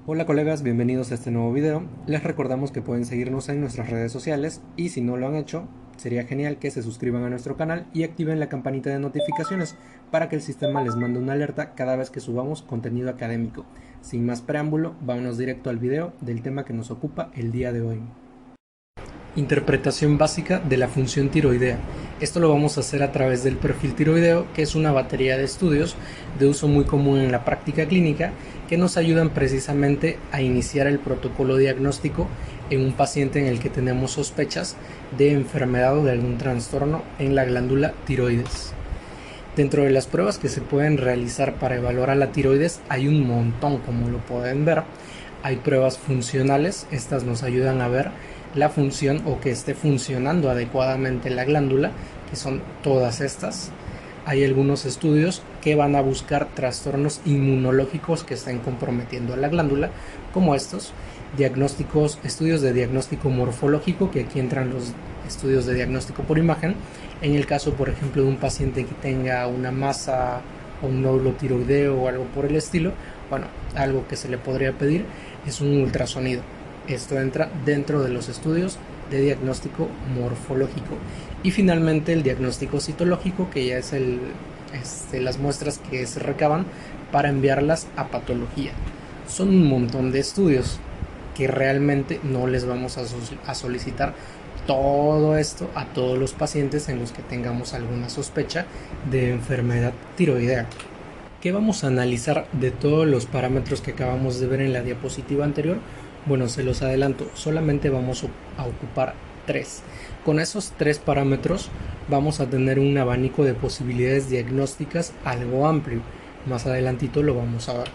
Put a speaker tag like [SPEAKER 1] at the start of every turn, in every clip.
[SPEAKER 1] Hola colegas, bienvenidos a este nuevo video. Les recordamos que pueden seguirnos en nuestras redes sociales y si no lo han hecho, sería genial que se suscriban a nuestro canal y activen la campanita de notificaciones para que el sistema les mande una alerta cada vez que subamos contenido académico. Sin más preámbulo, vámonos directo al video del tema que nos ocupa el día de hoy. Interpretación básica de la función tiroidea. Esto lo vamos a hacer a través del perfil tiroideo, que es una batería de estudios de uso muy común en la práctica clínica que nos ayudan precisamente a iniciar el protocolo diagnóstico en un paciente en el que tenemos sospechas de enfermedad o de algún trastorno en la glándula tiroides. Dentro de las pruebas que se pueden realizar para evaluar a la tiroides hay un montón, como lo pueden ver. Hay pruebas funcionales, estas nos ayudan a ver la función o que esté funcionando adecuadamente la glándula, que son todas estas. Hay algunos estudios que van a buscar trastornos inmunológicos que estén comprometiendo a la glándula, como estos diagnósticos, estudios de diagnóstico morfológico, que aquí entran los estudios de diagnóstico por imagen. En el caso, por ejemplo, de un paciente que tenga una masa o un nódulo tiroideo o algo por el estilo, bueno, algo que se le podría pedir es un ultrasonido. Esto entra dentro de los estudios de diagnóstico morfológico. Y finalmente el diagnóstico citológico, que ya es las muestras que se recaban para enviarlas a patología. Son un montón de estudios que realmente no les vamos a solicitar todo esto a todos los pacientes en los que tengamos alguna sospecha de enfermedad tiroidea. ¿Qué vamos a analizar de todos los parámetros que acabamos de ver en la diapositiva anterior? Bueno, se los adelanto, solamente vamos a ocupar 3. Con esos 3 parámetros vamos a tener un abanico de posibilidades diagnósticas algo amplio. Más adelantito lo vamos a ver.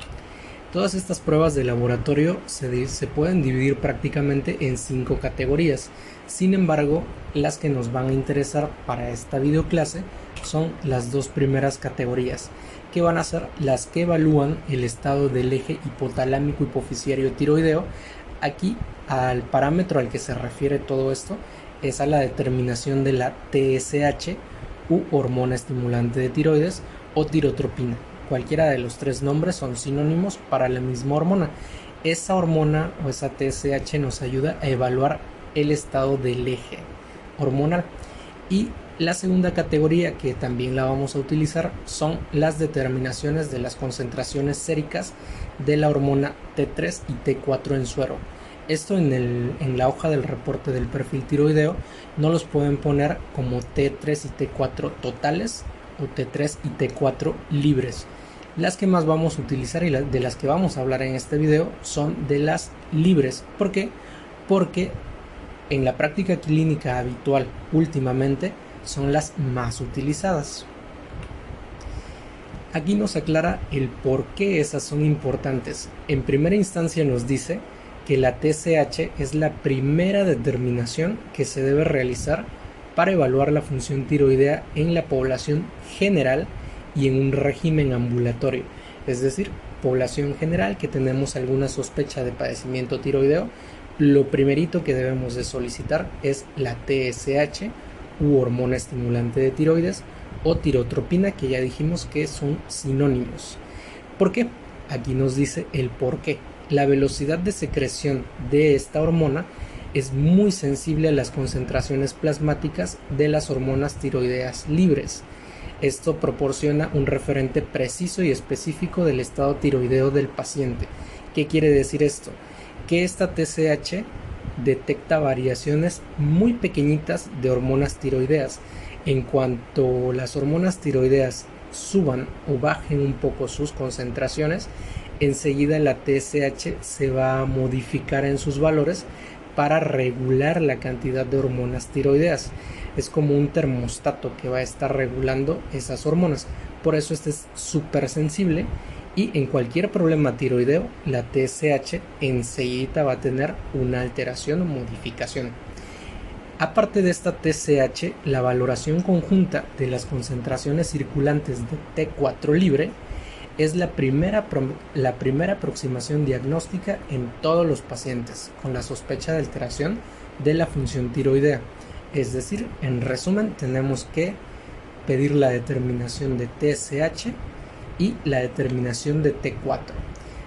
[SPEAKER 1] Todas estas pruebas de laboratorio se pueden dividir prácticamente en 5 categorías. Sin embargo, las que nos van a interesar para esta videoclase son las 2 primeras categorías, que van a ser las que evalúan el estado del eje hipotalámico hipoficiario tiroideo. Aquí, al parámetro al que se refiere todo esto es a la determinación de la TSH u hormona estimulante de tiroides o tirotropina. Cualquiera de los 3 nombres son sinónimos para la misma hormona. Esa hormona o esa TSH nos ayuda a evaluar el estado del eje hormonal. Y la segunda categoría, que también la vamos a utilizar, son las determinaciones de las concentraciones séricas de la hormona T3 y T4 en suero. Esto en la hoja del reporte del perfil tiroideo no los pueden poner como T3 y T4 totales o T3 y T4 libres. Las que más vamos a utilizar y de las que vamos a hablar en este video son de las libres. ¿Por qué? Porque en la práctica clínica habitual últimamente son las más utilizadas. Aquí nos aclara el por qué esas son importantes. En primera instancia nos dice que la TSH es la primera determinación que se debe realizar para evaluar la función tiroidea en la población general y en un régimen ambulatorio, es decir, población general que tenemos alguna sospecha de padecimiento tiroideo. Lo primerito que debemos de solicitar es la TSH u hormona estimulante de tiroides o tirotropina, que ya dijimos que son sinónimos. ¿Por qué? Aquí nos dice el por qué. La velocidad de secreción de esta hormona es muy sensible a las concentraciones plasmáticas de las hormonas tiroideas libres. Esto proporciona un referente preciso y específico del estado tiroideo del paciente. ¿Qué quiere decir esto? Que esta TSH detecta variaciones muy pequeñitas de hormonas tiroideas. En cuanto las hormonas tiroideas suban o bajen un poco sus concentraciones, enseguida la TSH se va a modificar en sus valores para regular la cantidad de hormonas tiroideas. Es como un termostato que va a estar regulando esas hormonas. Por eso este es súper sensible y en cualquier problema tiroideo la TSH enseguida va a tener una alteración o modificación. Aparte de esta TSH, la valoración conjunta de las concentraciones circulantes de T4 libre es la primera aproximación diagnóstica en todos los pacientes con la sospecha de alteración de la función tiroidea. Es decir, en resumen, tenemos que pedir la determinación de TSH y la determinación de T4.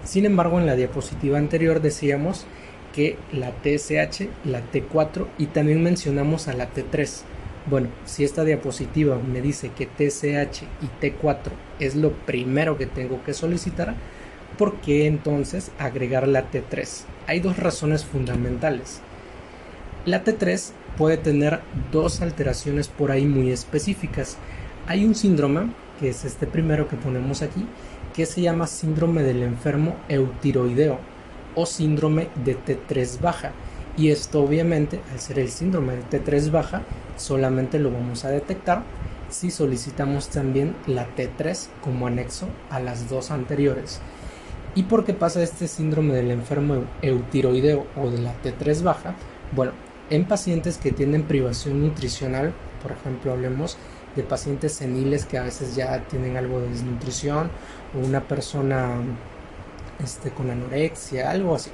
[SPEAKER 1] Sin embargo, en la diapositiva anterior decíamos que la TSH, la T4 y también mencionamos a la T3. Bueno, si esta diapositiva me dice que TSH y T4 es lo primero que tengo que solicitar, ¿por qué entonces agregar la T3? Hay dos razones fundamentales. La T3 puede tener dos alteraciones por ahí muy específicas. Hay un síndrome, que es este primero que ponemos aquí, que se llama síndrome del enfermo eutiroideo o síndrome de T3 baja. Y esto obviamente, al ser el síndrome de T3 baja, solamente lo vamos a detectar si solicitamos también la T3 como anexo a las dos anteriores. ¿Y por qué pasa este síndrome del enfermo eutiroideo o de la T3 baja? Bueno, en pacientes que tienen privación nutricional, por ejemplo, hablemos de pacientes seniles que a veces ya tienen algo de desnutrición, o una persona con anorexia, algo así,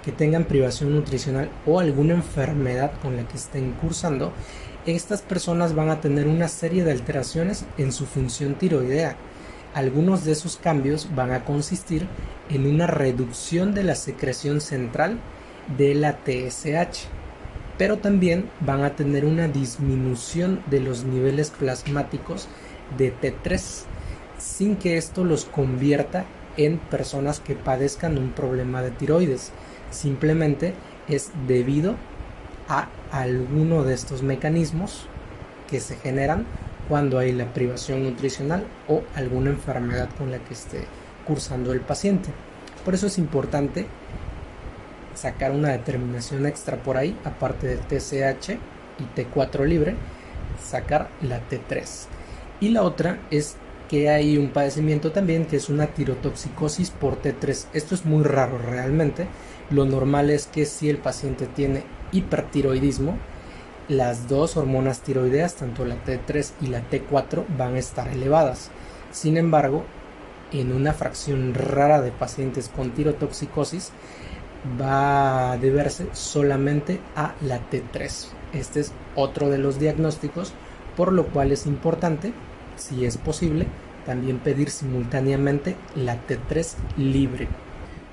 [SPEAKER 1] que tengan privación nutricional o alguna enfermedad con la que estén cursando, estas personas van a tener una serie de alteraciones en su función tiroidea. Algunos de esos cambios van a consistir en una reducción de la secreción central de la TSH, pero también van a tener una disminución de los niveles plasmáticos de T3, sin que esto los convierta en personas que padezcan un problema de tiroides. Simplemente es debido a alguno de estos mecanismos que se generan cuando hay la privación nutricional o alguna enfermedad con la que esté cursando el paciente. Por eso es importante sacar una determinación extra por ahí, aparte del TSH y T4 libre, sacar la T3. Y la otra es que hay un padecimiento también que es una tirotoxicosis por T3. Esto es muy raro realmente. Lo normal es que si el paciente tiene hipertiroidismo, las dos hormonas tiroideas, tanto la T3 y la T4, van a estar elevadas. Sin embargo, en una fracción rara de pacientes con tirotoxicosis, va a deberse solamente a la T3. Este es otro de los diagnósticos, por lo cual es importante, si es posible, también pedir simultáneamente la T3 libre.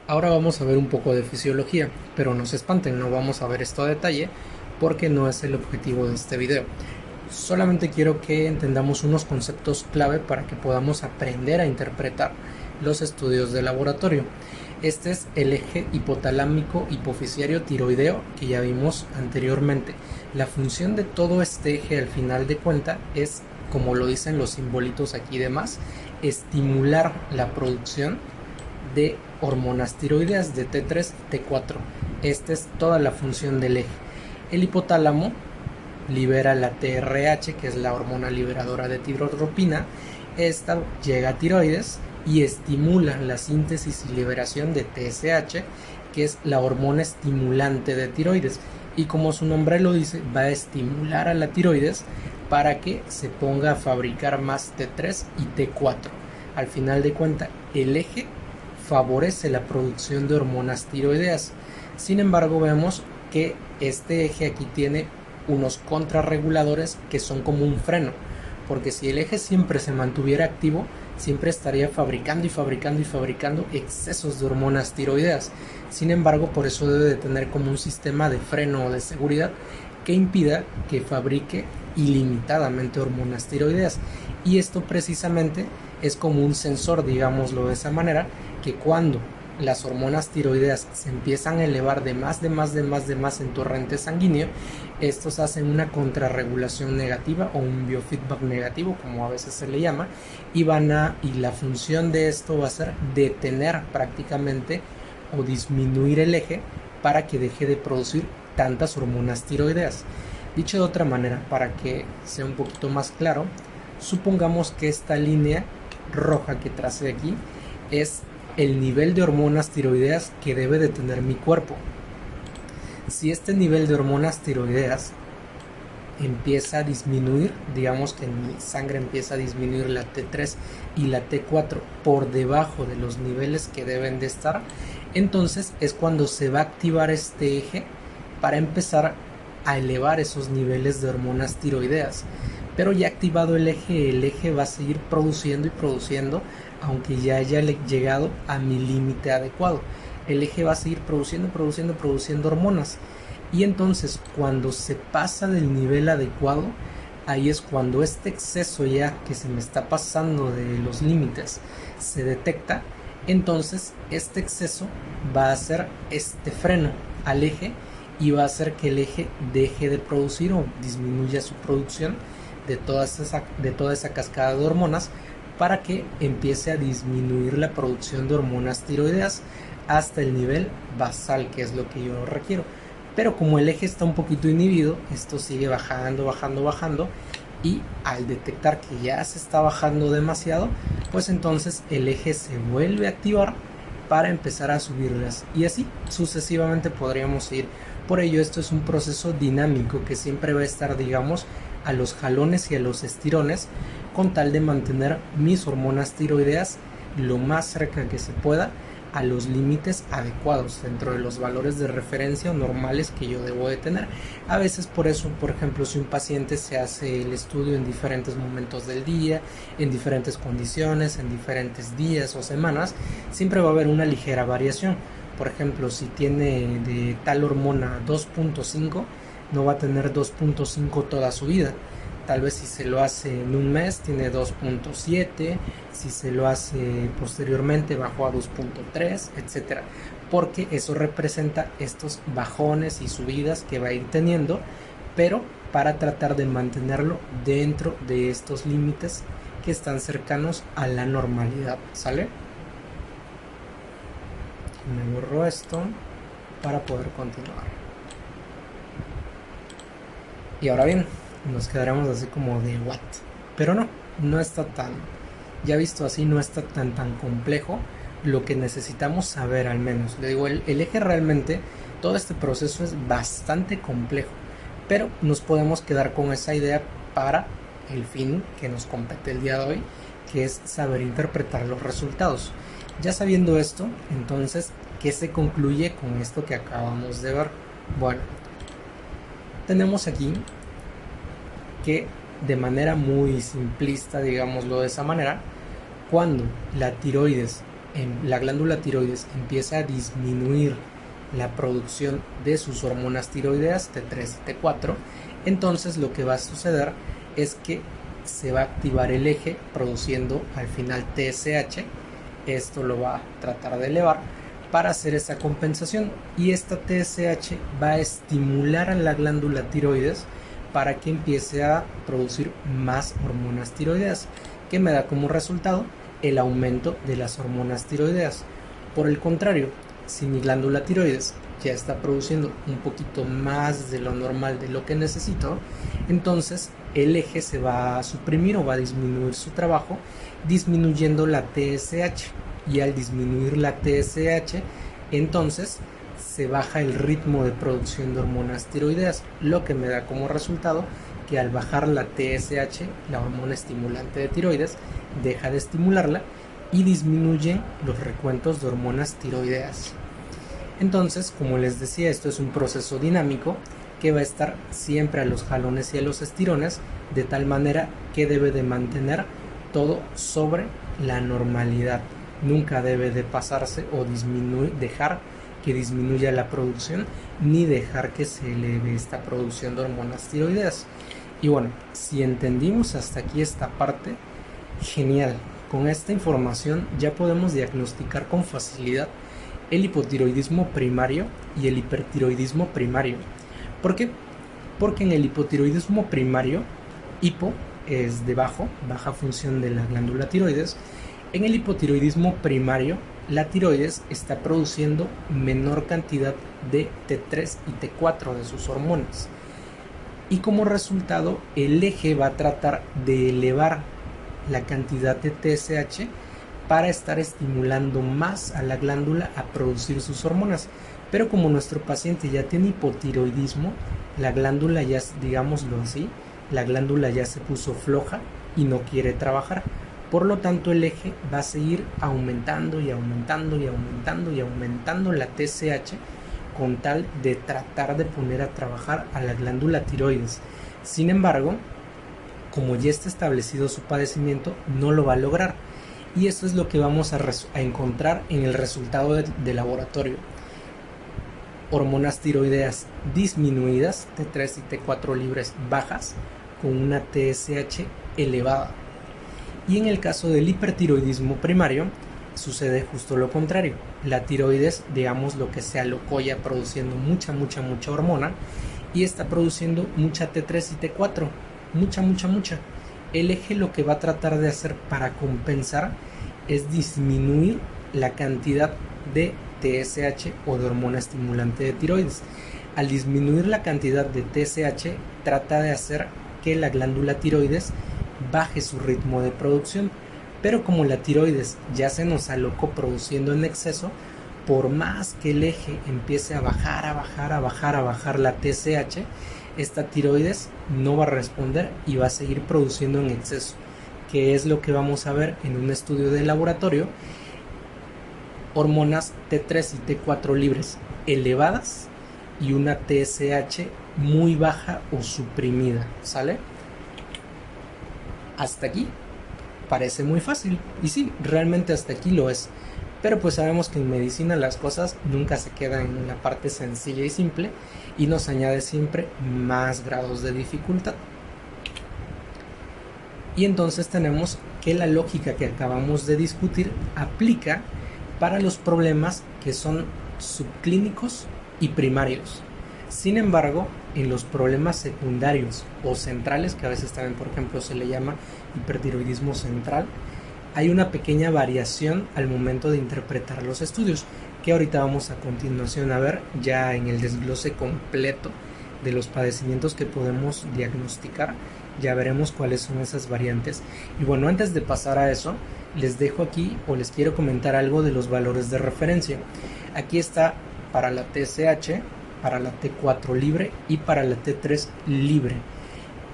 [SPEAKER 1] Ahora vamos a ver un poco de fisiología, pero no se espanten, no vamos a ver esto a detalle porque no es el objetivo de este video. Solamente quiero que entendamos unos conceptos clave para que podamos aprender a interpretar los estudios de laboratorio. Este es el eje hipotalámico hipoficiario tiroideo que ya vimos anteriormente. La función de todo este eje al final de cuenta es, como lo dicen los simbolitos aquí y demás, estimular la producción de hormonas tiroideas de T3 y T4. Esta es toda la función del eje. El hipotálamo libera la TRH, que es la hormona liberadora de tirotropina. Esta llega a tiroides y estimula la síntesis y liberación de TSH, que es la hormona estimulante de tiroides. Y como su nombre lo dice, va a estimular a la tiroides para que se ponga a fabricar más T3 y T4. Al final de cuentas, el eje favorece la producción de hormonas tiroideas. Sin embargo, vemos que este eje aquí tiene unos contrarreguladores que son como un freno, porque si el eje siempre se mantuviera activo, siempre estaría fabricando y fabricando y fabricando excesos de hormonas tiroideas. Sin embargo, por eso debe de tener como un sistema de freno o de seguridad que impida que fabrique ilimitadamente hormonas tiroideas. Y esto precisamente es como un sensor, digámoslo de esa manera, que cuando las hormonas tiroideas se empiezan a elevar de más en torrente sanguíneo, estos hacen una contrarregulación negativa o un biofeedback negativo, como a veces se le llama, y la función de esto va a ser detener prácticamente o disminuir el eje para que deje de producir tantas hormonas tiroideas. Dicho de otra manera, para que sea un poquito más claro, supongamos que esta línea roja que tracé aquí es el nivel de hormonas tiroideas que debe de tener mi cuerpo. Si este nivel de hormonas tiroideas empieza a disminuir, digamos que en mi sangre empieza a disminuir la T3 y la T4 por debajo de los niveles que deben de estar, entonces es cuando se va a activar este eje para empezar a elevar esos niveles de hormonas tiroideas. pero ya activado el eje va a seguir produciendo y produciendo, aunque ya haya llegado a mi límite adecuado. El eje va a seguir produciendo hormonas. Y entonces cuando se pasa del nivel adecuado, ahí es cuando este exceso ya que se me está pasando de los límites se detecta. Entonces este exceso va a hacer este freno al eje y va a hacer que el eje deje de producir o disminuya su producción de toda esa cascada de hormonas, para que empiece a disminuir la producción de hormonas tiroideas hasta el nivel basal, que es lo que yo requiero. Pero como el eje está un poquito inhibido, esto sigue bajando, y al detectar que ya se está bajando demasiado, pues entonces el eje se vuelve a activar para empezar a subirlas, y así sucesivamente podríamos ir. Por ello esto es un proceso dinámico que siempre va a estar, digamos, a los jalones y a los estirones, con tal de mantener mis hormonas tiroideas lo más cerca que se pueda a los límites adecuados, dentro de los valores de referencia o normales que yo debo de tener. A veces por eso, por ejemplo, si un paciente se hace el estudio en diferentes momentos del día, en diferentes condiciones, en diferentes días o semanas, siempre va a haber una ligera variación. Por ejemplo, si tiene de tal hormona 2.5, no va a tener 2.5 toda su vida. Tal vez si se lo hace en un mes tiene 2.7, si se lo hace posteriormente bajó a 2.3, etcétera, porque eso representa estos bajones y subidas que va a ir teniendo, pero para tratar de mantenerlo dentro de estos límites que están cercanos a la normalidad, ¿sale? Me borro esto para poder continuar. Y ahora bien, nos quedaremos así como de what, pero no está tan, ya visto así, no está tan complejo. Lo que necesitamos saber, al menos le digo, el eje realmente, todo este proceso es bastante complejo, pero nos podemos quedar con esa idea para el fin que nos compete el día de hoy, que es saber interpretar los resultados. Ya sabiendo esto, entonces, ¿qué se concluye con esto que acabamos de ver? Bueno, tenemos aquí que, de manera muy simplista, digámoslo de esa manera, cuando la tiroides, la glándula tiroides empieza a disminuir la producción de sus hormonas tiroideas T3 y T4, entonces lo que va a suceder es que se va a activar el eje produciendo al final TSH. Esto lo va a tratar de elevar para hacer esa compensación, y esta TSH va a estimular a la glándula tiroides para que empiece a producir más hormonas tiroideas, que me da como resultado el aumento de las hormonas tiroideas. Por el contrario, si mi glándula tiroides ya está produciendo un poquito más de lo normal, de lo que necesito, entonces el eje se va a suprimir o va a disminuir su trabajo, disminuyendo la TSH, y al disminuir la TSH, entonces se baja el ritmo de producción de hormonas tiroideas, lo que me da como resultado que al bajar la TSH, la hormona estimulante de tiroides, deja de estimularla y disminuyen los recuentos de hormonas tiroideas. Entonces, como les decía, esto es un proceso dinámico que va a estar siempre a los jalones y a los estirones, de tal manera que debe de mantener todo sobre la normalidad. Nunca debe de pasarse o dejar que disminuya la producción, ni dejar que se eleve esta producción de hormonas tiroideas. Y bueno, si entendimos hasta aquí esta parte, genial. Con esta información ya podemos diagnosticar con facilidad el hipotiroidismo primario y el hipertiroidismo primario. ¿Por qué? Porque en el hipotiroidismo primario, hipo es de baja función de la glándula tiroides. En el hipotiroidismo primario, la tiroides está produciendo menor cantidad de T3 y T4 de sus hormonas, y como resultado el eje va a tratar de elevar la cantidad de TSH para estar estimulando más a la glándula a producir sus hormonas. Pero como nuestro paciente ya tiene hipotiroidismo, la glándula ya, digámoslo así, la glándula ya se puso floja y no quiere trabajar. Por lo tanto, el eje va a seguir aumentando y aumentando y aumentando y aumentando la TSH, con tal de tratar de poner a trabajar a la glándula tiroides. Sin embargo, como ya está establecido su padecimiento, no lo va a lograr. Y eso es lo que vamos a encontrar en el resultado de laboratorio. Hormonas tiroideas disminuidas, T3 y T4 libres bajas, con una TSH elevada. Y en el caso del hipertiroidismo primario, sucede justo lo contrario. La tiroides, digamos, lo que se alocó ya produciendo mucha hormona, y está produciendo mucha T3 y T4, mucha. El eje lo que va a tratar de hacer para compensar es disminuir la cantidad de TSH o de hormona estimulante de tiroides. Al disminuir la cantidad de TSH, trata de hacer que la glándula tiroides baje su ritmo de producción. Pero como la tiroides ya se nos alocó produciendo en exceso, por más que el eje empiece a bajar la TSH, esta tiroides no va a responder y va a seguir produciendo en exceso, que es lo que vamos a ver en un estudio de laboratorio. Hormonas T3 y T4 libres elevadas y una TSH muy baja o suprimida, ¿sale? Hasta aquí parece muy fácil, y sí, realmente hasta aquí lo es, pero pues sabemos que en medicina las cosas nunca se quedan en la parte sencilla y simple, y nos añade siempre más grados de dificultad. Y entonces tenemos que la lógica que acabamos de discutir aplica para los problemas que son subclínicos y primarios. Sin embargo, en los problemas secundarios o centrales, que a veces también, por ejemplo, se le llama hipertiroidismo central, hay una pequeña variación al momento de interpretar los estudios, que ahorita vamos a continuación a ver ya en el desglose completo de los padecimientos que podemos diagnosticar. Ya veremos cuáles son esas variantes. Y bueno, antes de pasar a eso, les dejo aquí o les quiero comentar algo de los valores de referencia. Aquí está para la TSH, para la T4 libre y para la T3 libre.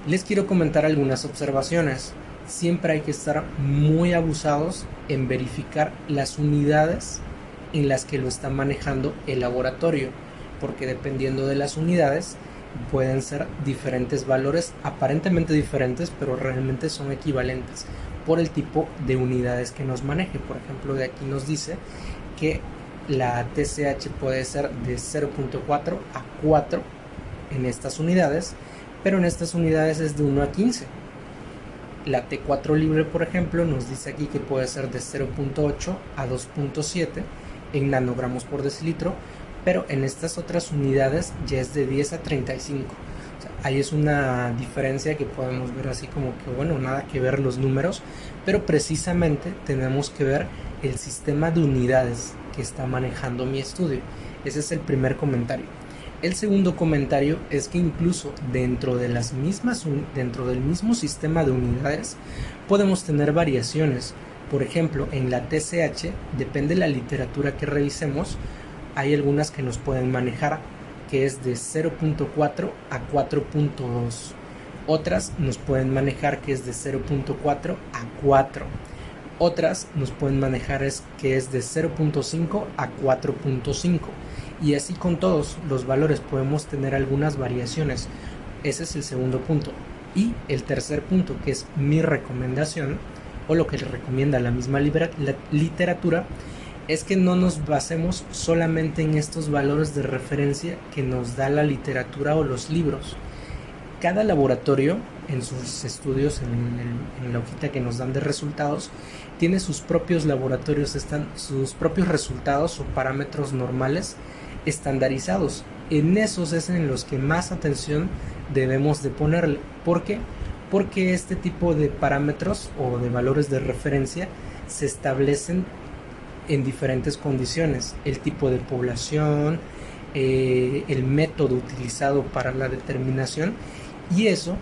[SPEAKER 1] Les quiero comentar algunas observaciones. Siempre hay que estar muy abusados en verificar las unidades en las que lo está manejando el laboratorio, porque dependiendo de las unidades pueden ser diferentes valores, aparentemente diferentes, pero realmente son equivalentes por el tipo de unidades que nos maneje. Por ejemplo, de aquí nos dice que la TSH puede ser de 0.4 a 4 en estas unidades, pero en estas unidades es de 1 a 15. La T4 libre, por ejemplo, nos dice aquí que puede ser de 0.8 a 2.7 en nanogramos por decilitro, pero en estas otras unidades ya es de 10 a 35. O sea, ahí es una diferencia que podemos ver así como que, bueno, nada que ver los números, pero precisamente tenemos que ver el sistema de unidades que está manejando mi estudio. Ese es el primer comentario. El segundo comentario es que incluso dentro del mismo sistema de unidades podemos tener variaciones. Por ejemplo, en la TSH, depende de la literatura que revisemos, hay algunas que nos pueden manejar, que es de 0.4 a 4.2. Otras nos pueden manejar que es de 0.4 a 4. Otras nos pueden manejar que es de 0.5 a 4.5. Y así con todos los valores podemos tener algunas variaciones. Ese es el segundo punto. Y el tercer punto, que es mi recomendación, o lo que recomienda la misma literatura, es que no nos basemos solamente en estos valores de referencia que nos da la literatura o los libros. Cada laboratorio, en sus estudios, en la hojita que nos dan de resultados, tiene sus propios laboratorios, están sus propios resultados o parámetros normales estandarizados. En esos es en los que más atención debemos de ponerle. ¿Por qué? Porque este tipo de parámetros o de valores de referencia se establecen en diferentes condiciones: el tipo de población, el método utilizado para la determinación, y eso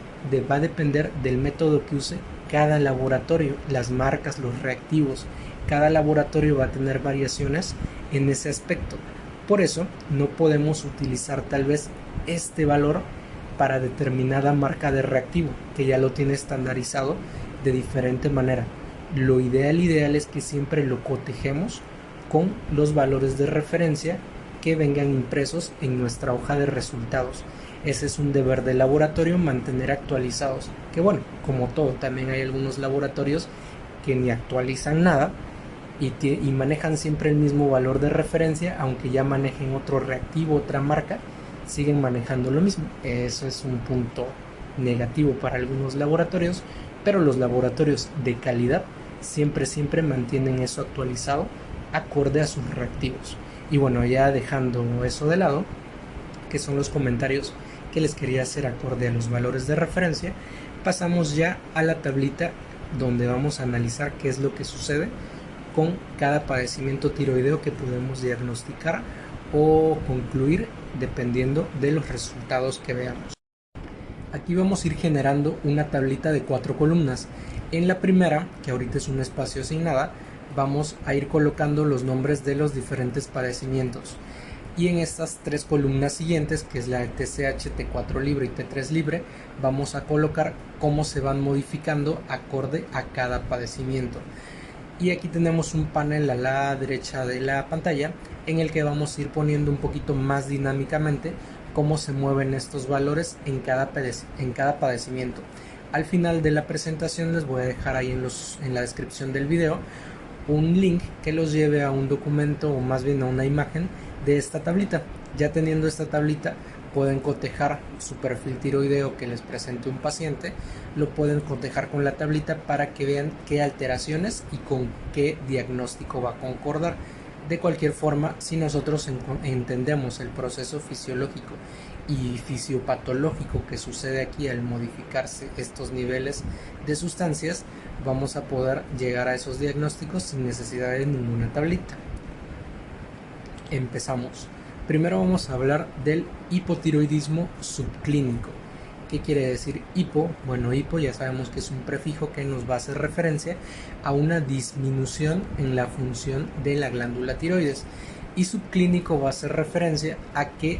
[SPEAKER 1] va a depender del método que use cada laboratorio, las marcas, los reactivos. Cada laboratorio va a tener variaciones en ese aspecto. Por eso no podemos utilizar tal vez este valor para determinada marca de reactivo, que ya lo tiene estandarizado de diferente manera. Lo ideal es que siempre lo cotejemos con los valores de referencia que vengan impresos en nuestra hoja de resultados. Ese es un deber del laboratorio, mantener actualizados, que bueno, como todo, también hay algunos laboratorios que ni actualizan nada y manejan siempre el mismo valor de referencia, aunque ya manejen otro reactivo, otra marca, siguen manejando lo mismo. Eso es un punto negativo para algunos laboratorios, pero los laboratorios de calidad siempre mantienen eso actualizado acorde a sus reactivos. Y bueno, ya dejando eso de lado, que son los comentarios que les quería hacer acorde a los valores de referencia, pasamos ya a la tablita donde vamos a analizar qué es lo que sucede con cada padecimiento tiroideo que podemos diagnosticar o concluir dependiendo de los resultados que veamos. Aquí vamos a ir generando una tablita de 4 columnas. En la primera, que ahorita es un espacio sin nada, vamos a ir colocando los nombres de los diferentes padecimientos. Y en estas 3 columnas siguientes, que es la de TCH, T4 libre y T3 libre, vamos a colocar cómo se van modificando acorde a cada padecimiento. Y aquí tenemos un panel a la derecha de la pantalla en el que vamos a ir poniendo un poquito más dinámicamente cómo se mueven estos valores en cada padecimiento. Al final de la presentación les voy a dejar ahí en la descripción del video un link que los lleve a un documento o más bien a una imagen de esta tablita. Ya teniendo esta tablita pueden cotejar su perfil tiroideo que les presente un paciente, lo pueden cotejar con la tablita para que vean qué alteraciones y con qué diagnóstico va a concordar. De cualquier forma, si nosotros entendemos el proceso fisiológico y fisiopatológico que sucede aquí al modificarse estos niveles de sustancias, vamos a poder llegar a esos diagnósticos sin necesidad de ninguna tablita. Empezamos. Primero vamos a hablar del hipotiroidismo subclínico. ¿Qué quiere decir hipo? Bueno, hipo ya sabemos que es un prefijo que nos va a hacer referencia a una disminución en la función de la glándula tiroides. Y subclínico va a hacer referencia a que,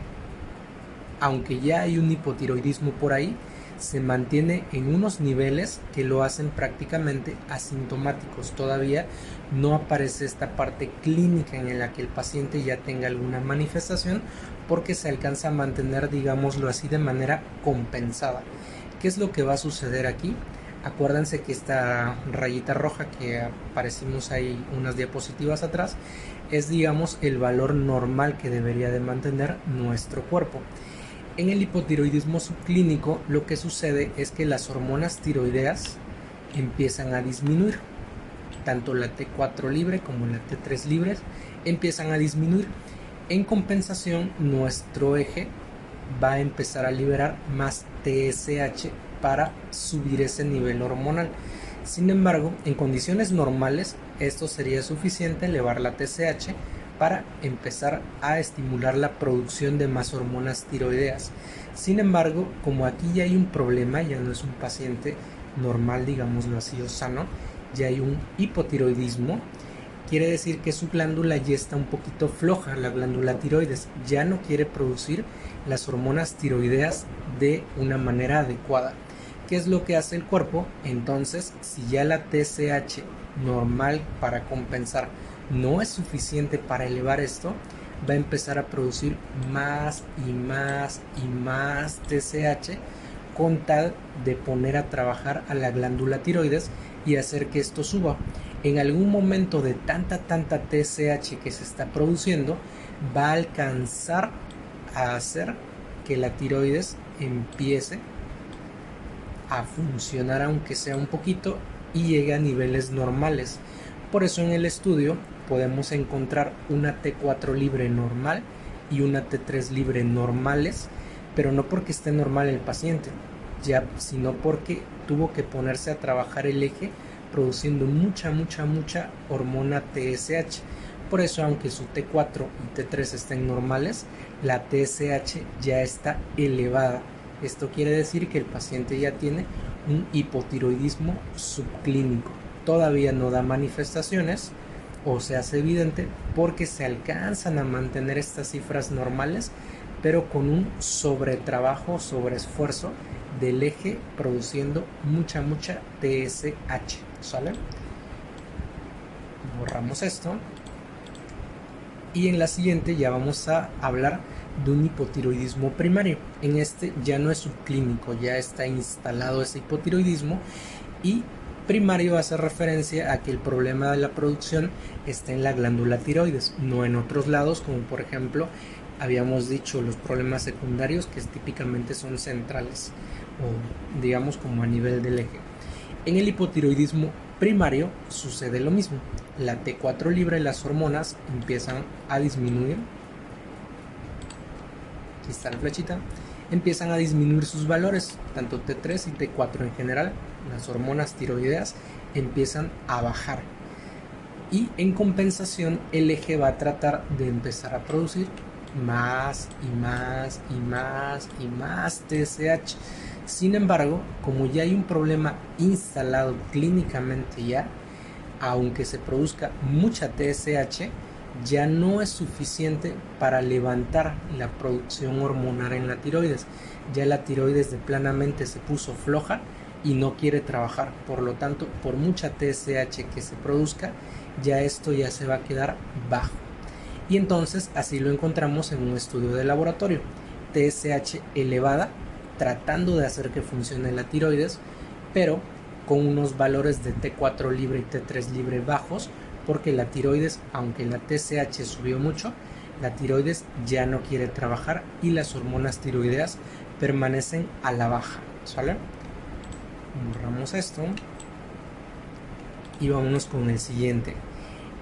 [SPEAKER 1] aunque ya hay un hipotiroidismo por ahí, se mantiene en unos niveles que lo hacen prácticamente asintomáticos. Todavía no aparece esta parte clínica en la que el paciente ya tenga alguna manifestación, porque se alcanza a mantener, digámoslo así, de manera compensada. ¿Qué es lo que va a suceder aquí? Acuérdense que esta rayita roja que aparecimos ahí unas diapositivas atrás es, digamos, el valor normal que debería de mantener nuestro cuerpo. En el hipotiroidismo subclínico lo que sucede es que las hormonas tiroideas empiezan a disminuir. Tanto la T4 libre como la T3 libre empiezan a disminuir. En compensación, nuestro eje va a empezar a liberar más TSH para subir ese nivel hormonal. Sin embargo, en condiciones normales, esto sería suficiente, elevar la TSH para empezar a estimular la producción de más hormonas tiroideas. Sin embargo, como aquí ya hay un problema, ya no es un paciente normal, digámoslo así, o sano, ya hay un hipotiroidismo, quiere decir que su glándula ya está un poquito floja, la glándula tiroides ya no quiere producir las hormonas tiroideas de una manera adecuada. ¿Qué es lo que hace el cuerpo? Entonces, si ya la TSH normal para compensar no es suficiente para elevar esto, va a empezar a producir más y más y más TSH con tal de poner a trabajar a la glándula tiroides y hacer que esto suba. En algún momento de tanta TSH que se está produciendo, va a alcanzar a hacer que la tiroides empiece a funcionar, aunque sea un poquito, y llegue a niveles normales. Por eso en el estudio podemos encontrar una T4 libre normal y una T3 libre normales, pero no porque esté normal el paciente, ya, sino porque tuvo que ponerse a trabajar el eje produciendo mucha hormona TSH. Por eso, aunque su T4 y T3 estén normales, la TSH ya está elevada. Esto quiere decir que el paciente ya tiene un hipotiroidismo subclínico. Todavía no da manifestaciones o se hace evidente porque se alcanzan a mantener estas cifras normales, pero con un sobretrabajo, sobreesfuerzo del eje produciendo mucha TSH, ¿sale? Borramos esto Y en la siguiente ya vamos a hablar de un hipotiroidismo primario. En este ya no es subclínico, ya está instalado ese hipotiroidismo, y primario hace referencia a que el problema de la producción está en la glándula tiroides, no en otros lados, como por ejemplo habíamos dicho los problemas secundarios, que típicamente son centrales o digamos como a nivel del eje. En el hipotiroidismo primario sucede lo mismo. La T4 libre y las hormonas empiezan a disminuir. Aquí está la flechita. Empiezan a disminuir sus valores, tanto T3 y T4 en general. Las hormonas tiroideas empiezan a bajar. Y en compensación, el eje va a tratar de empezar a producir más y más y más y más TSH. Sin embargo, como ya hay un problema instalado clínicamente ya, aunque se produzca mucha TSH, ya no es suficiente para levantar la producción hormonal en la tiroides. Ya la tiroides de planamente se puso floja y no quiere trabajar. Por lo tanto, por mucha TSH que se produzca, ya esto ya se va a quedar bajo. Y entonces así lo encontramos en un estudio de laboratorio. TSH elevada, tratando de hacer que funcione la tiroides, pero con unos valores de T4 libre y T3 libre bajos, porque la tiroides, aunque la TSH subió mucho, la tiroides ya no quiere trabajar y las hormonas tiroideas permanecen a la baja, ¿sale? Borramos esto y vámonos con el siguiente.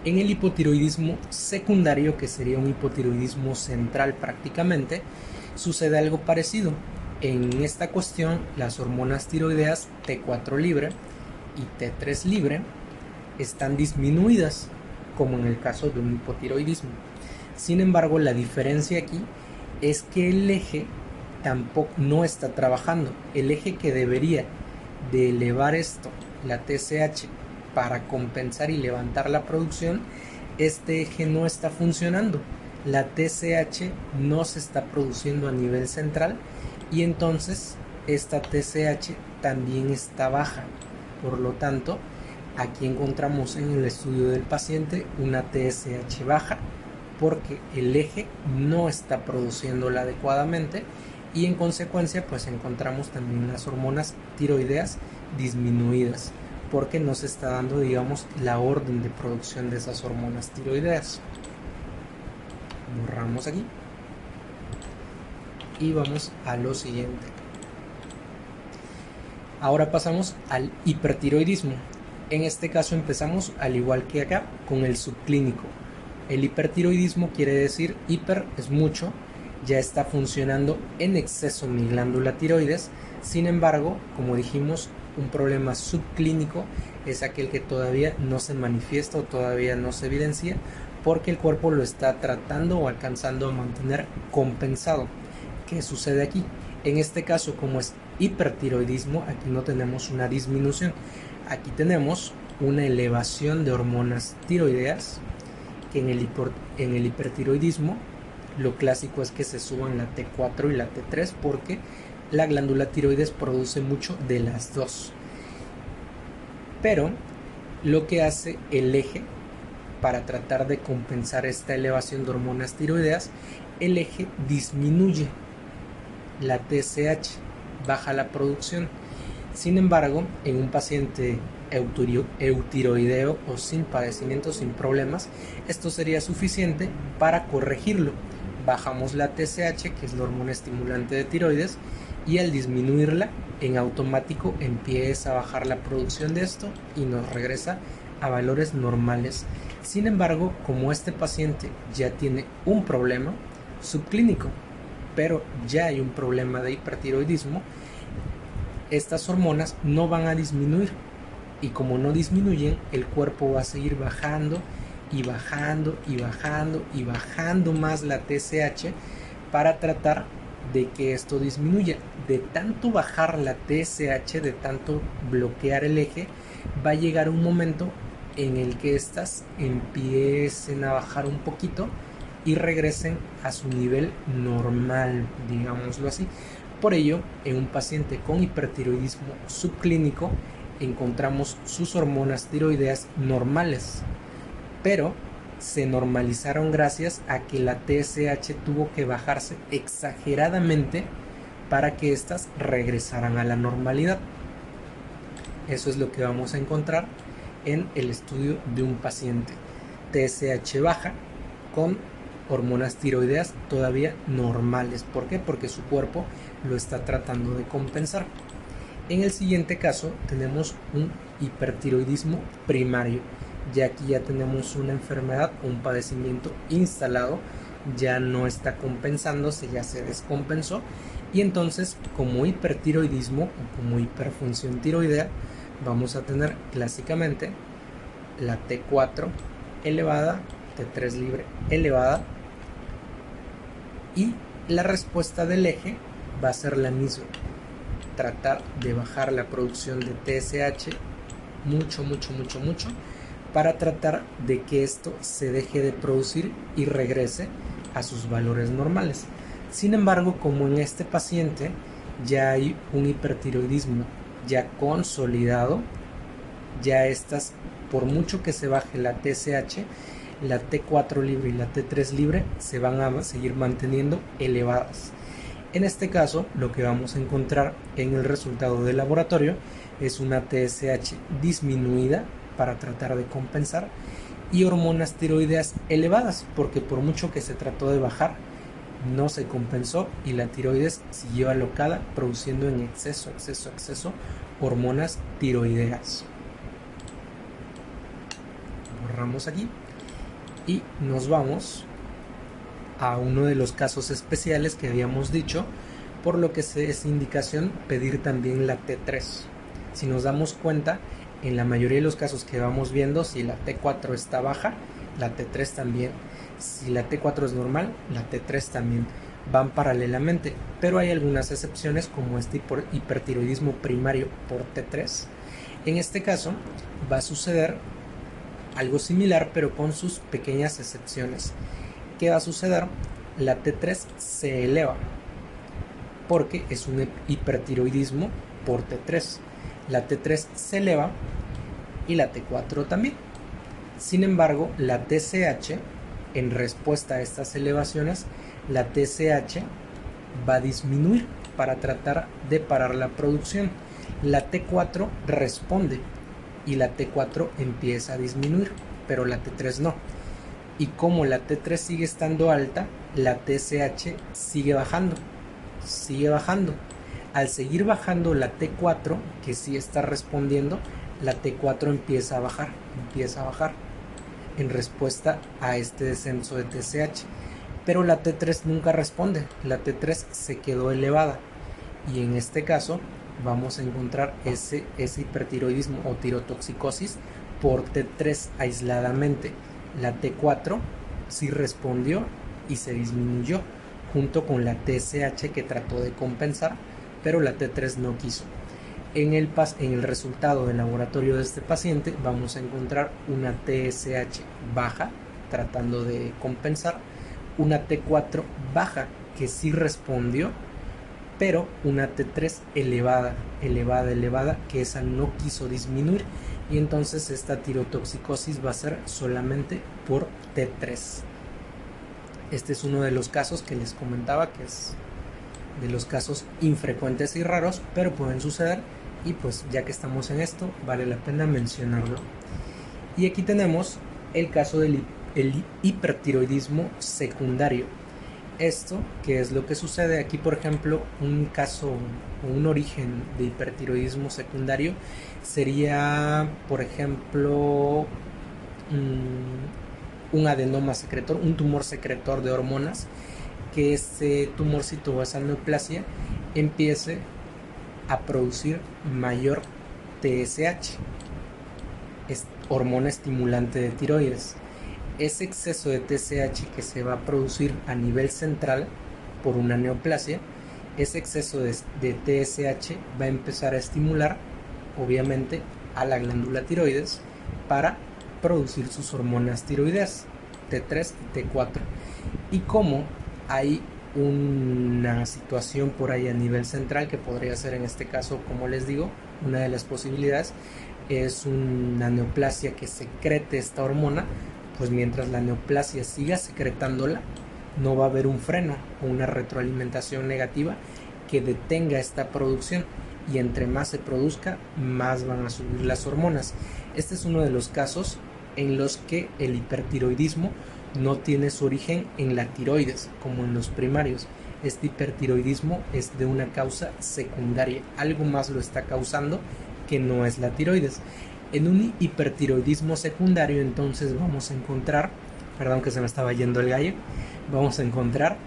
[SPEAKER 1] En el hipotiroidismo secundario, que sería un hipotiroidismo central prácticamente, sucede algo parecido. En esta cuestión, las hormonas tiroideas T4 libre y T3 libre están disminuidas, como en el caso de un hipotiroidismo. Sin embargo, la diferencia aquí es que el eje tampoco no está trabajando. El eje que debería de elevar esto, la TSH, para compensar y levantar la producción, este eje no está funcionando. La TSH no se está produciendo a nivel central y entonces esta TSH también está baja. Por lo tanto, aquí encontramos en el estudio del paciente una TSH baja porque el eje no está produciéndola adecuadamente y en consecuencia pues encontramos también las hormonas tiroideas disminuidas porque no se está dando, digamos, la orden de producción de esas hormonas tiroideas. Borramos aquí y vamos a lo siguiente. Ahora pasamos al hipertiroidismo. En este caso empezamos, al igual que acá, con el subclínico. El hipertiroidismo quiere decir hiper es mucho, ya está funcionando en exceso mi glándula tiroides. Sin embargo, como dijimos, un problema subclínico es aquel que todavía no se manifiesta o todavía no se evidencia porque el cuerpo lo está tratando o alcanzando a mantener compensado. ¿Qué sucede aquí? En este caso, como es hipertiroidismo, aquí no tenemos una disminución, aquí tenemos una elevación de hormonas tiroideas, que en el hipertiroidismo lo clásico es que se suban la T4 y la T3 porque la glándula tiroides produce mucho de las dos. Pero lo que hace el eje para tratar de compensar esta elevación de hormonas tiroideas, el eje disminuye la TSH, baja la producción. Sin embargo, en un paciente eutiroideo o sin padecimientos, sin problemas, esto sería suficiente para corregirlo. Bajamos la TSH, que es la hormona estimulante de tiroides, y al disminuirla, en automático empieza a bajar la producción de esto y nos regresa a valores normales. Sin embargo, como este paciente ya tiene un problema subclínico, pero ya hay un problema de hipertiroidismo, estas hormonas no van a disminuir y como no disminuyen, el cuerpo va a seguir bajando y bajando y bajando y bajando más la TSH para tratar de que esto disminuya. De tanto bajar la TSH, de tanto bloquear el eje, va a llegar un momento en el que estas empiecen a bajar un poquito y regresen a su nivel normal, digámoslo así. Por ello, en un paciente con hipertiroidismo subclínico encontramos sus hormonas tiroideas normales, pero se normalizaron gracias a que la TSH tuvo que bajarse exageradamente para que éstas regresaran a la normalidad. Eso es lo que vamos a encontrar en el estudio de un paciente. TSH baja con hormonas tiroideas todavía normales. ¿Por qué? Porque su cuerpo lo está tratando de compensar. En el siguiente caso tenemos un hipertiroidismo primario. Ya aquí ya tenemos una enfermedad, un padecimiento instalado, ya no está compensándose, ya se descompensó, y entonces como hipertiroidismo o como hiperfunción tiroidea vamos a tener clásicamente la T4 elevada, T3 libre elevada, y la respuesta del eje va a ser la misma, tratar de bajar la producción de TSH mucho para tratar de que esto se deje de producir y regrese a sus valores normales. Sin embargo, como en este paciente ya hay un hipertiroidismo ya consolidado, ya estas, por mucho que se baje la TSH, la T4 libre y la T3 libre se van a seguir manteniendo elevadas. En este caso, lo que vamos a encontrar en el resultado del laboratorio es una TSH disminuida para tratar de compensar y hormonas tiroideas elevadas, porque por mucho que se trató de bajar, no se compensó y la tiroides siguió alocada, produciendo en exceso hormonas tiroideas. Borramos aquí y nos vamos a uno de los casos especiales que habíamos dicho, por lo que es indicación pedir también la T3. Si nos damos cuenta, en la mayoría de los casos que vamos viendo, si la T4 está baja, la T3 también. Si la T4 es normal, la T3 también. Van paralelamente, pero hay algunas excepciones como este hipertiroidismo primario por T3. En este caso va a suceder algo similar, pero con sus pequeñas excepciones. ¿Qué va a suceder? La T3 se eleva porque es un hipertiroidismo por T3. La T3 se eleva y la T4 también. Sin embargo, la TSH, en respuesta a estas elevaciones, la TSH va a disminuir para tratar de parar la producción. La T4 responde y la T4 empieza a disminuir, pero la T3 no. Y como la T3 sigue estando alta, la TSH sigue bajando. Al seguir bajando la T4, que sí está respondiendo, la T4 empieza a bajar en respuesta a este descenso de TSH. Pero la T3 nunca responde, la T3 se quedó elevada. Y en este caso vamos a encontrar ese hipertiroidismo o tirotoxicosis por T3 aisladamente. La T4 sí respondió y se disminuyó junto con la TSH que trató de compensar, pero la T3 no quiso. En el resultado del laboratorio de este paciente vamos a encontrar una TSH baja tratando de compensar, una T4 baja que sí respondió, pero una T3 elevada, que esa no quiso disminuir, y entonces esta tirotoxicosis va a ser solamente por T3. Este es uno de los casos que les comentaba, que es de los casos infrecuentes y raros, pero pueden suceder, y pues ya que estamos en esto, vale la pena mencionarlo. Y aquí tenemos el caso del hipertiroidismo secundario. Esto, que es lo que sucede aquí, por ejemplo, un caso o un origen de hipertiroidismo secundario sería, por ejemplo, un adenoma secretor, un tumor secretor de hormonas, que ese tumorcito o esa neoplasia empiece a producir mayor TSH, es hormona estimulante de tiroides. Ese exceso de TSH que se va a producir a nivel central por una neoplasia, ese exceso de TSH va a empezar a estimular obviamente a la glándula tiroides para producir sus hormonas tiroideas T3 y T4. Y como hay una situación por ahí a nivel central, que podría ser en este caso, como les digo, una de las posibilidades es una neoplasia que secrete esta hormona, pues mientras la neoplasia siga secretándola, no va a haber un freno o una retroalimentación negativa que detenga esta producción, y entre más se produzca, más van a subir las hormonas. Este es uno de los casos en los que el hipertiroidismo no tiene su origen en la tiroides, como en los primarios. Este hipertiroidismo es de una causa secundaria, algo más lo está causando que no es la tiroides. En un hipertiroidismo secundario, entonces vamos a encontrar, perdón que se me estaba yendo el gallo, vamos a encontrar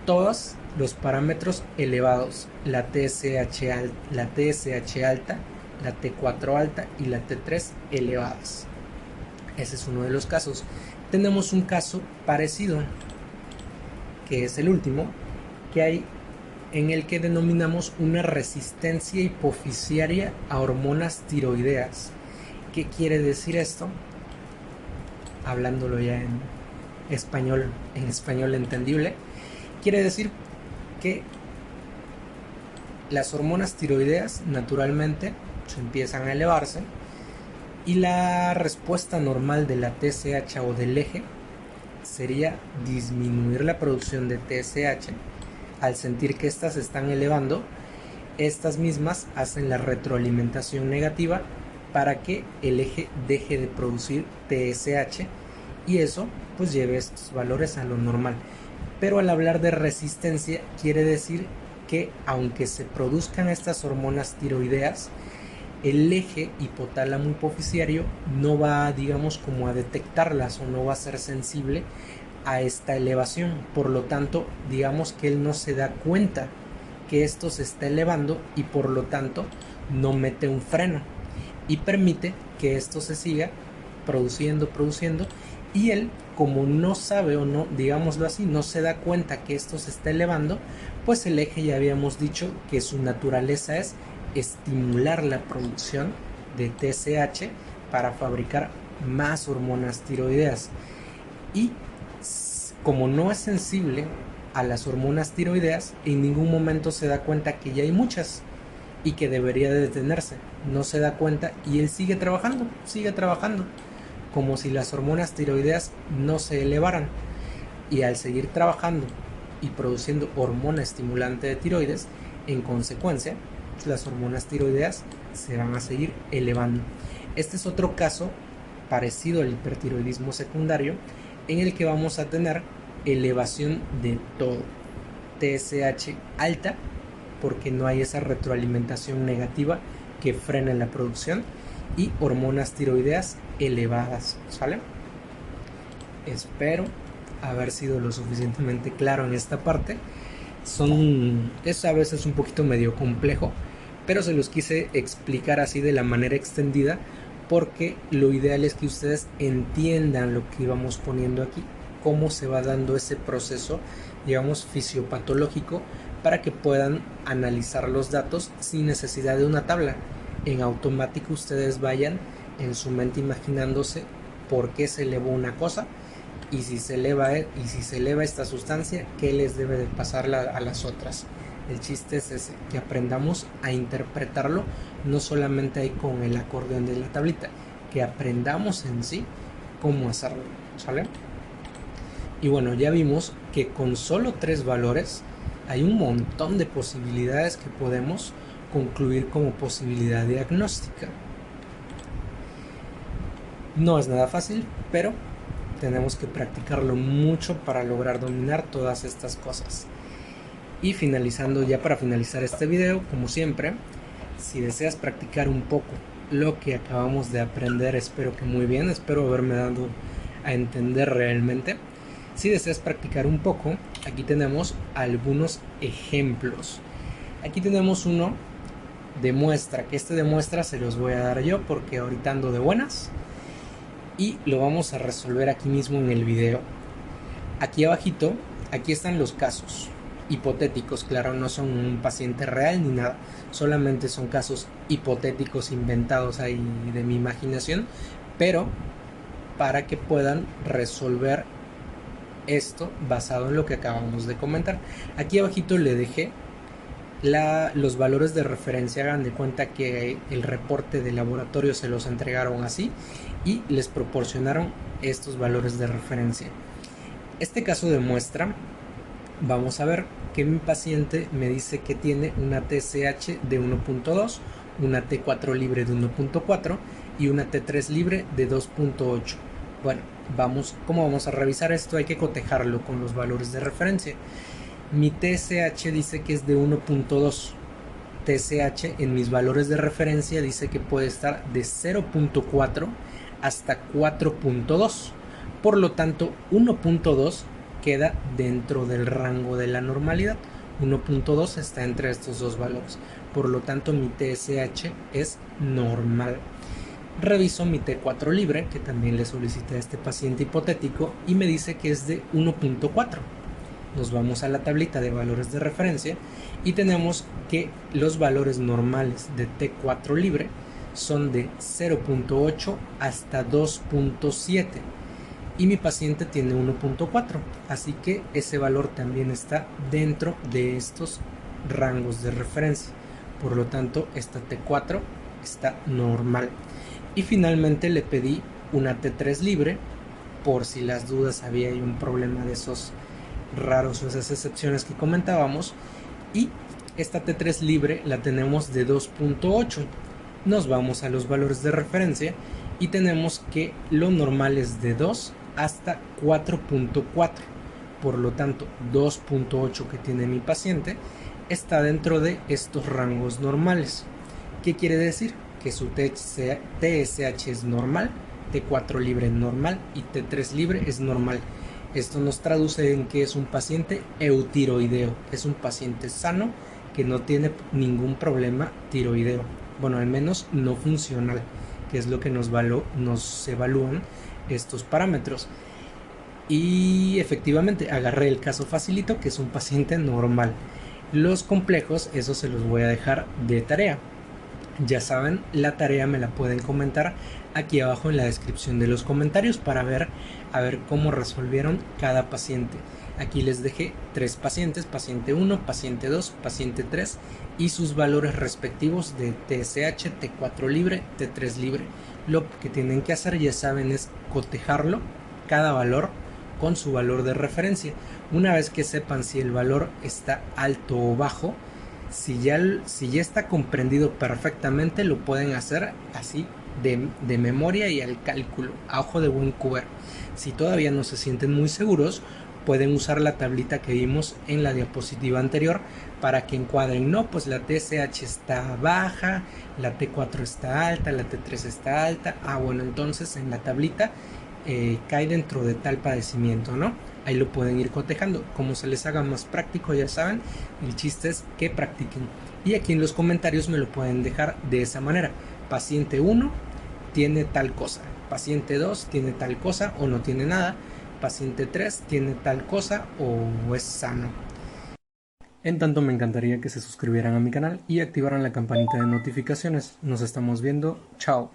[SPEAKER 1] todos los parámetros elevados, la TSH alta, la T4 alta y la T3 elevadas. Ese es uno de los casos. Tenemos un caso parecido, que es el último, que hay en el que denominamos una resistencia hipofisiaria a hormonas tiroideas. ¿Qué quiere decir esto? Hablándolo ya en español entendible, quiere decir que las hormonas tiroideas naturalmente se empiezan a elevarse, y la respuesta normal de la TSH o del eje sería disminuir la producción de TSH. Al sentir que estas se están elevando, estas mismas hacen la retroalimentación negativa para que el eje deje de producir TSH, y eso pues lleve estos valores a lo normal. Pero al hablar de resistencia quiere decir que aunque se produzcan estas hormonas tiroideas, el eje hipotálamo hipofisiario no va, digamos, como a detectarlas, o no va a ser sensible a esta elevación. Por lo tanto, digamos que él no se da cuenta que esto se está elevando, y por lo tanto no mete un freno y permite que esto se siga produciendo, y él, como no sabe, o no, digámoslo así, no se da cuenta que esto se está elevando, pues el eje, ya habíamos dicho que su naturaleza es estimular la producción de TSH para fabricar más hormonas tiroideas, y como no es sensible a las hormonas tiroideas, en ningún momento se da cuenta que ya hay muchas y que debería de detenerse. No se da cuenta, y él sigue trabajando como si las hormonas tiroideas no se elevaran, y al seguir trabajando y produciendo hormona estimulante de tiroides, en consecuencia las hormonas tiroideas se van a seguir elevando. Este es otro caso parecido al hipertiroidismo secundario, en el que vamos a tener elevación de todo, TSH alta, porque no hay esa retroalimentación negativa que frena la producción, y hormonas tiroideas elevadas, ¿sale? Espero haber sido lo suficientemente claro en esta parte. Es a veces un poquito medio complejo, pero se los quise explicar así de la manera extendida, porque lo ideal es que ustedes entiendan lo que íbamos poniendo aquí, cómo se va dando ese proceso, digamos, fisiopatológico, para que puedan analizar los datos sin necesidad de una tabla. En automático ustedes vayan en su mente imaginándose por qué se elevó una cosa, y si se eleva esta sustancia, qué les debe de pasar a las otras. El chiste es ese, que aprendamos a interpretarlo, no solamente ahí con el acordeón de la tablita, que aprendamos en sí cómo hacerlo, ¿sale? Y bueno, ya vimos que con solo 3 valores hay un montón de posibilidades que podemos concluir como posibilidad diagnóstica. No es nada fácil, pero tenemos que practicarlo mucho para lograr dominar todas estas cosas. Y para finalizar este video, como siempre, si deseas practicar un poco lo que acabamos de aprender, espero que muy bien, espero haberme dado a entender realmente. Si deseas practicar un poco, aquí tenemos algunos ejemplos. Aquí tenemos uno de muestra, que de muestra se los voy a dar yo porque ahorita ando de buenas, y lo vamos a resolver aquí mismo en el video. Aquí abajito, aquí están los casos hipotéticos, claro, no son un paciente real ni nada, solamente son casos hipotéticos inventados ahí de mi imaginación, pero para que puedan resolver esto basado en lo que acabamos de comentar. Aquí abajito le dejé los valores de referencia, hagan de cuenta que el reporte de laboratorio se los entregaron así y les proporcionaron estos valores de referencia. Este caso de muestra, vamos a ver que mi paciente me dice que tiene una TSH de 1.2, una T4 libre de 1.4 y una T3 libre de 2.8. Bueno, ¿cómo vamos a revisar esto? Hay que cotejarlo con los valores de referencia. Mi TSH dice que es de 1.2. TSH en mis valores de referencia dice que puede estar de 0.4 hasta 4.2. Por lo tanto, 1.2 queda dentro del rango de la normalidad. 1.2 está entre estos dos valores. Por lo tanto, mi TSH es normal. Reviso mi T4 libre, que también le solicité a este paciente hipotético, y me dice que es de 1.4. Nos vamos a la tablita de valores de referencia y tenemos que los valores normales de T4 libre son de 0.8 hasta 2.7 y mi paciente tiene 1.4, así que ese valor también está dentro de estos rangos de referencia. Por lo tanto, esta T4 está normal. Y finalmente le pedí una T3 libre por si las dudas había un problema de esos raros o esas excepciones que comentábamos, y esta T3 libre la tenemos de 2.8. Nos vamos a los valores de referencia y tenemos que lo normal es de 2 hasta 4.4. Por lo tanto, 2.8 que tiene mi paciente está dentro de estos rangos normales. ¿Qué quiere decir? Que su TSH es normal, T4 libre normal y T3 libre es normal. Esto nos traduce en que es un paciente eutiroideo, es un paciente sano que no tiene ningún problema tiroideo, bueno, al menos no funcional, que es lo que nos evalúan estos parámetros. Y efectivamente agarré el caso facilito, que es un paciente normal. Los complejos, eso se los voy a dejar de tarea. Ya saben, la tarea me la pueden comentar aquí abajo en la descripción de los comentarios para ver cómo resolvieron cada paciente. Aquí les dejé 3 pacientes, paciente 1, paciente 2, paciente 3 y sus valores respectivos de TSH, T4 libre, T3 libre. Lo que tienen que hacer, ya saben, es cotejarlo, cada valor con su valor de referencia. Una vez que sepan si el valor está alto o bajo, si ya está comprendido perfectamente, lo pueden hacer así de memoria y al cálculo, a ojo de buen cubero. Si todavía no se sienten muy seguros, pueden usar la tablita que vimos en la diapositiva anterior para que encuadren, no, pues la TSH está baja, la T4 está alta, la T3 está alta, bueno, entonces en la tablita cae dentro de tal padecimiento, ¿no? Ahí lo pueden ir cotejando, como se les haga más práctico, ya saben, el chiste es que practiquen. Y aquí en los comentarios me lo pueden dejar de esa manera: paciente 1 tiene tal cosa, paciente 2 tiene tal cosa o no tiene nada, paciente 3 tiene tal cosa o es sano. En tanto, me encantaría que se suscribieran a mi canal y activaran la campanita de notificaciones. Nos estamos viendo, chao.